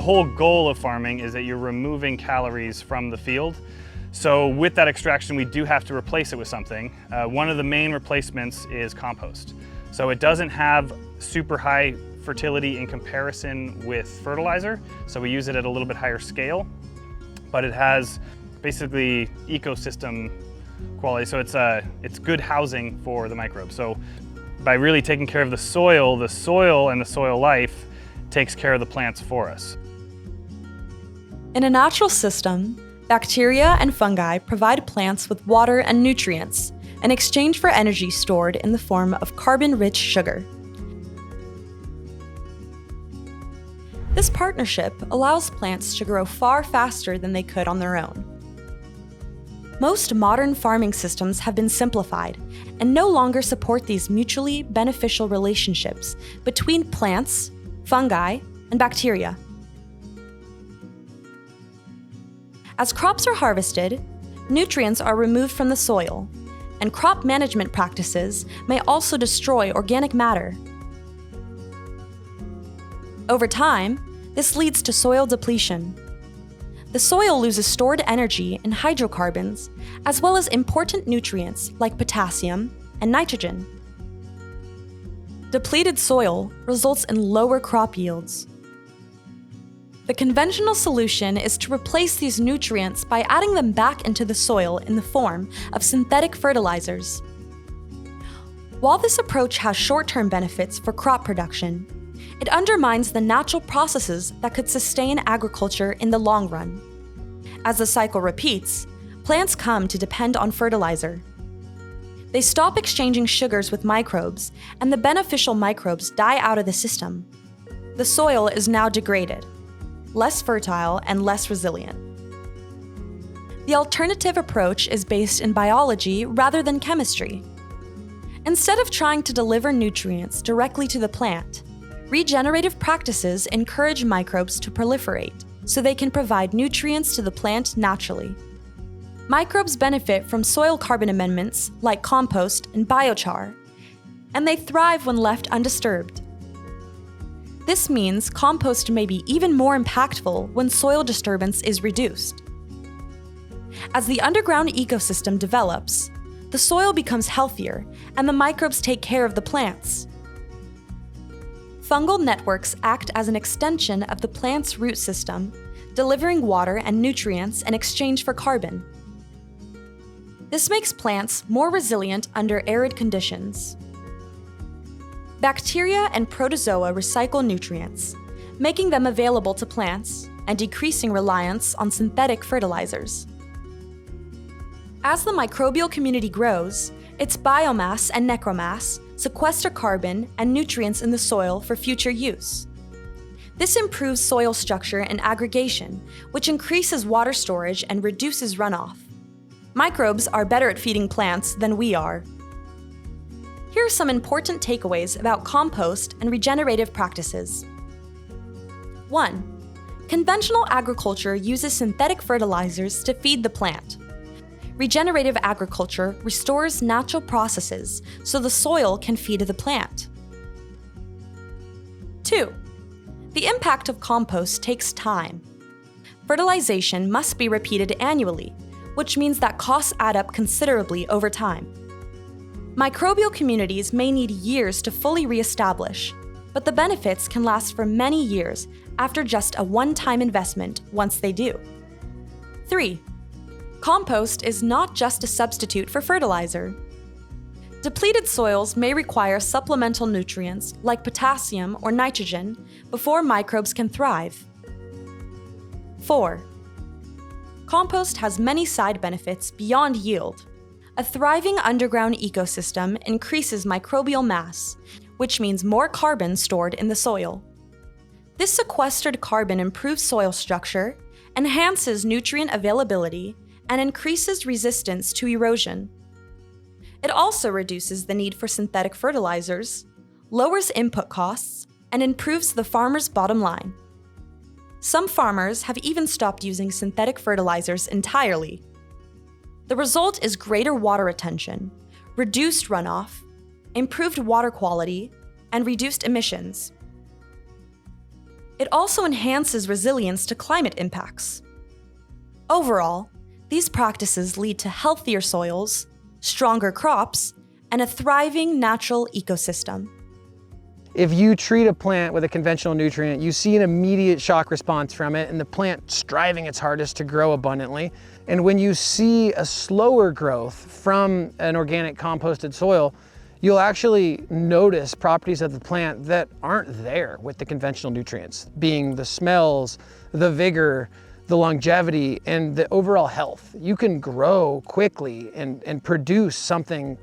The whole goal of farming is that you're removing calories from the field. So with that extraction, we do have to replace it with something. One of the main replacements is compost. So it doesn't have super high fertility in comparison with fertilizer, so we use it at a little bit higher scale, but it has basically ecosystem quality, so it's good housing for the microbes. So by really taking care of the soil and the soil life takes care of the plants for us. In a natural system, bacteria and fungi provide plants with water and nutrients in exchange for energy stored in the form of carbon-rich sugar. This partnership allows plants to grow far faster than they could on their own. Most modern farming systems have been simplified and no longer support these mutually beneficial relationships between plants, fungi, and bacteria. As crops are harvested, nutrients are removed from the soil, and crop management practices may also destroy organic matter. Over time, this leads to soil depletion. The soil loses stored energy in hydrocarbons, as well as important nutrients like potassium and nitrogen. Depleted soil results in lower crop yields. The conventional solution is to replace these nutrients by adding them back into the soil in the form of synthetic fertilizers. While this approach has short-term benefits for crop production, it undermines the natural processes that could sustain agriculture in the long run. As the cycle repeats, plants come to depend on fertilizer. They stop exchanging sugars with microbes, and the beneficial microbes die out of the system. The soil is now degraded, less fertile and less resilient. The alternative approach is based in biology rather than chemistry. Instead of trying to deliver nutrients directly to the plant, regenerative practices encourage microbes to proliferate so they can provide nutrients to the plant naturally. Microbes benefit from soil carbon amendments like compost and biochar, and they thrive when left undisturbed. This means compost may be even more impactful when soil disturbance is reduced. As the underground ecosystem develops, the soil becomes healthier and the microbes take care of the plants. Fungal networks act as an extension of the plant's root system, delivering water and nutrients in exchange for carbon. This makes plants more resilient under arid conditions. Bacteria and protozoa recycle nutrients, making them available to plants and decreasing reliance on synthetic fertilizers. As the microbial community grows, its biomass and necromass sequester carbon and nutrients in the soil for future use. This improves soil structure and aggregation, which increases water storage and reduces runoff. Microbes are better at feeding plants than we are. Here are some important takeaways about compost and regenerative practices. 1. Conventional agriculture uses synthetic fertilizers to feed the plant. Regenerative agriculture restores natural processes so the soil can feed the plant. 2. The impact of compost takes time. Fertilization must be repeated annually, which means that costs add up considerably over time. Microbial communities may need years to fully reestablish, but the benefits can last for many years after just a one-time investment once they do. 3. Compost is not just a substitute for fertilizer. Depleted soils may require supplemental nutrients like potassium or nitrogen before microbes can thrive. 4. Compost has many side benefits beyond yield. A thriving underground ecosystem increases microbial mass, which means more carbon stored in the soil. This sequestered carbon improves soil structure, enhances nutrient availability, and increases resistance to erosion. It also reduces the need for synthetic fertilizers, lowers input costs, and improves the farmer's bottom line. Some farmers have even stopped using synthetic fertilizers entirely. The result is greater water retention, reduced runoff, improved water quality, and reduced emissions. It also enhances resilience to climate impacts. Overall, these practices lead to healthier soils, stronger crops, and a thriving natural ecosystem. If you treat a plant with a conventional nutrient, you see an immediate shock response from it and the plant striving its hardest to grow abundantly. And when you see a slower growth from an organic composted soil, you'll actually notice properties of the plant that aren't there with the conventional nutrients, being the smells, the vigor, the longevity, and the overall health. You can grow quickly and produce something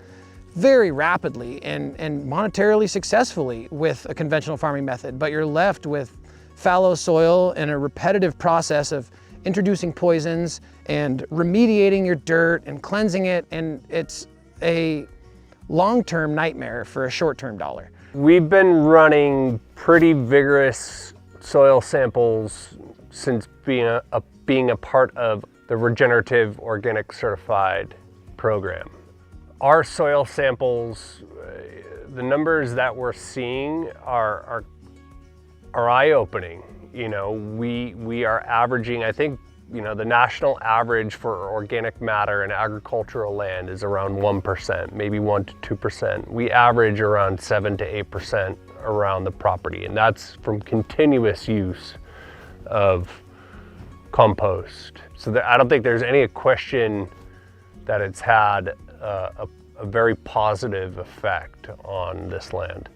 very rapidly and monetarily successfully with a conventional farming method, but you're left with fallow soil and a repetitive process of introducing poisons and remediating your dirt and cleansing it, and it's a long-term nightmare for a short-term dollar. We've been running pretty vigorous soil samples since being a part of the Regenerative Organic Certified program. Our soil samples, the numbers that we're seeing are eye-opening. You know, we are averaging, I think, you know, the national average for organic matter in agricultural land is around 1%, maybe 1 to 2%. We average around 7 to 8% around the property, and that's from continuous use of compost. So I don't think there's any question that it's had a very positive effect on this land.